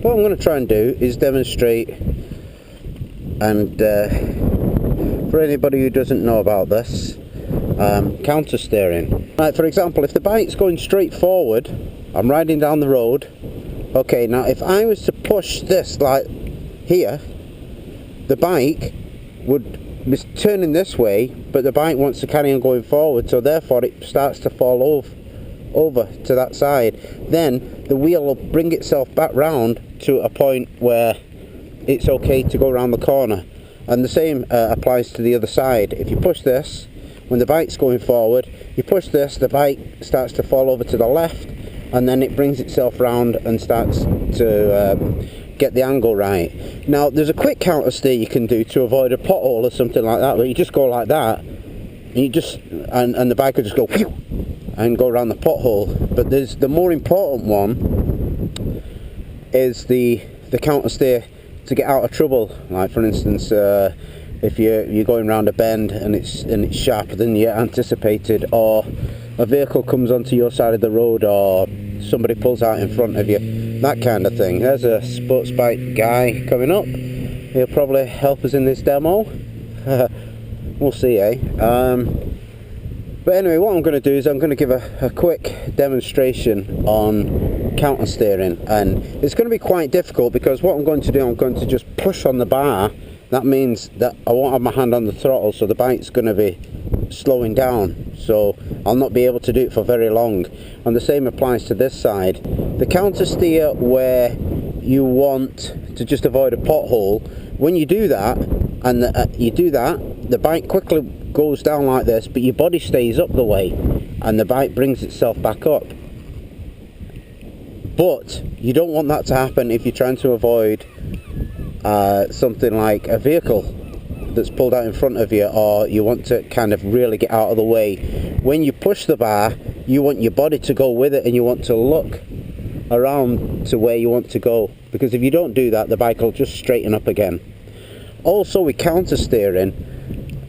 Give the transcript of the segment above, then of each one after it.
what I'm going to try and do is demonstrate, and for anybody who doesn't know about this, counter steering. Right, for example, if the bike's going straight forward, I'm riding down the road. Okay, now if I was to push this like here, the bike would be turning this way, but the bike wants to carry on going forward, so therefore it starts to fall over to that side. Then the wheel will bring itself back round to a point where it's okay to go around the corner. And the same applies to the other side. If you push this, when the bike's going forward, you push this, the bike starts to fall over to the left, and then it brings itself round and starts to get the angle right. Now there's a quick counter steer you can do to avoid a pothole or something like that, where you just go like that, and you just and the bike will just go whew, and go around the pothole. But there's the more important one is the counter steer to get out of trouble. Like for instance, if you're going around a bend and it's sharper than you anticipated, or a vehicle comes onto your side of the road, or somebody pulls out in front of you, that kind of thing. There's a sports bike guy coming up. He'll probably help us in this demo. We'll see, eh? But anyway, what I'm going to do is I'm going to give a quick demonstration on counter steering, and it's going to be quite difficult because what I'm going to do, I'm going to just push on the bar. That means that I won't have my hand on the throttle, so the bike's going to be slowing down, so I'll not be able to do it for very long. And the same applies to this side. The counter steer where you want to just avoid a pothole, when you do that, and the bike quickly goes down like this, but your body stays up the way, and the bike brings itself back up. But you don't want that to happen if you're trying to avoid something like a vehicle that's pulled out in front of you, or you want to kind of really get out of the way. When you push the bar, you want your body to go with it, and you want to look around to where you want to go, because if you don't do that, the bike will just straighten up again. Also with counter steering,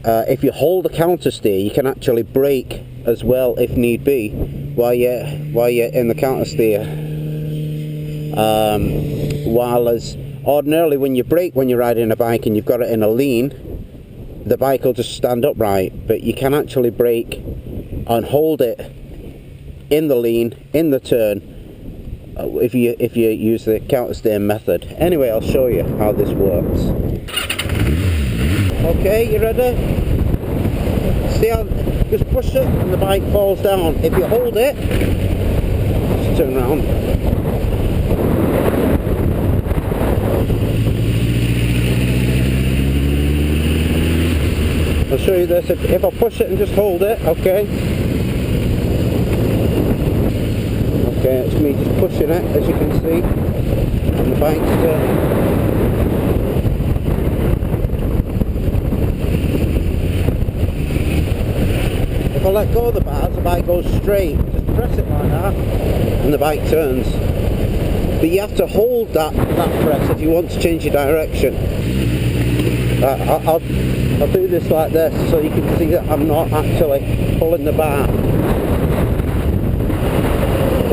if you hold a counter steer, you can actually brake as well if need be while you're in the counter steer. While as ordinarily when you brake when you're riding a bike and you've got it in a lean, the bike will just stand upright, but you can actually brake and hold it in the lean, in the turn, if you use the counter steer method. Anyway, I'll show you how this works. Okay, you ready? See how, just push it and the bike falls down. If you hold it, just turn around. I'll show you this. If I push it and just hold it, okay. Okay, it's me just pushing it, as you can see, and the bike's if I let go of the bars, the bike goes straight. Just press it like that, and the bike turns. But you have to hold that press if you want to change your direction. I'll do this like this so you can see that I'm not actually pulling the bar.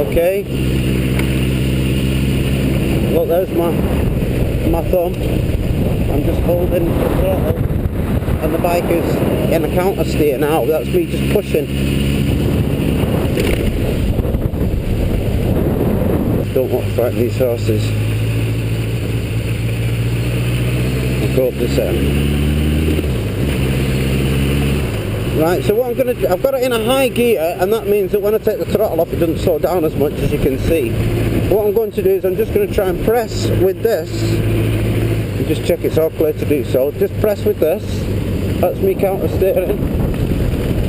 Okay? Look, there's my thumb. I'm just holding the throttle, and the bike is in a counter steer now. That's me just pushing. Don't want to frighten these horses. I'll go up this end. Right, so what I'm going to do, I've got it in a high gear, and that means that when I take the throttle off, it doesn't slow down as much, as you can see. What I'm going to do is I'm just going to try and press with this, and just check it's all clear to do so. Just press with this. That's me counter steering.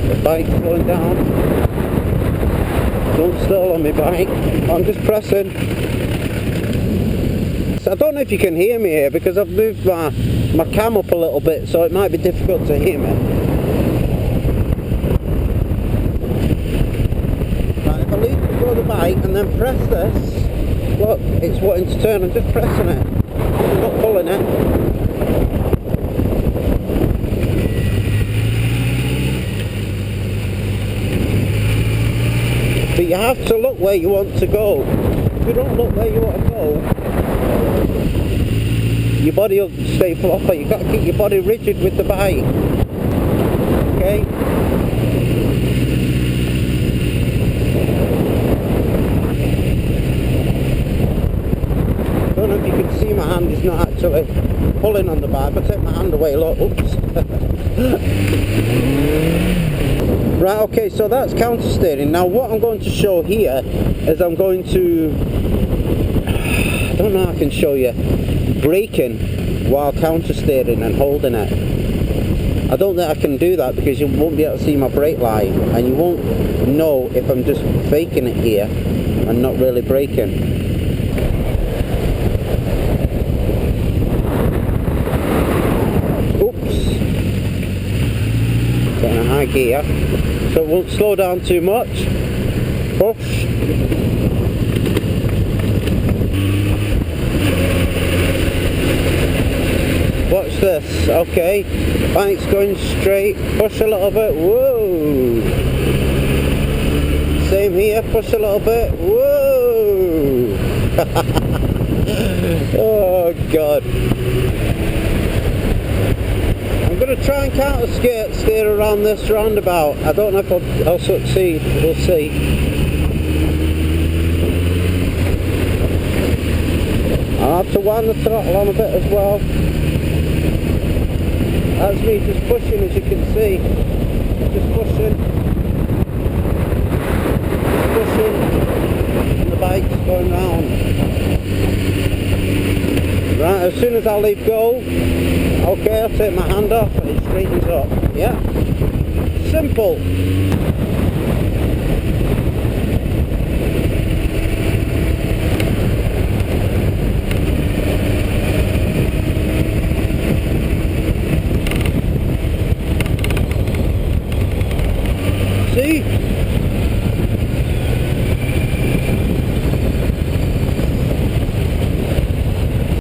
The bike's slowing down. Don't stall on my bike. I'm just pressing. So I don't know if you can hear me here, because I've moved my cam up a little bit, so it might be difficult to hear me. The bike and then press this. Look, it's wanting to turn. I'm just pressing it. I'm not pulling it. But you have to look where you want to go. If you don't look where you want to go, your body will stay proper. You've got to keep your body rigid with the bike. Okay? I don't know if you can see my hand is not actually pulling on the bike, but take my hand away, look, oops. Right, okay, so that's counter steering. Now what I'm going to show here is I'm going to, I don't know how I can show you, braking while counter steering and holding it. I don't think I can do that because you won't be able to see my brake line and you won't know if I'm just faking it here and not really braking. In a high gear, so it won't slow down too much. Push. Watch this, okay. Bike's going straight, push a little bit, whoa. Same here, push a little bit, whoa. Oh God. I'm going to try and counter steer around this roundabout. I don't know if I'll succeed. We'll see. I'll have to wind the throttle on a bit as well. That's me just pushing, as you can see. Just pushing. Just pushing. And the bike's going round. Right, as soon as I leave go, okay, I'll take my hand off and it straightens up. Yeah. Simple. See?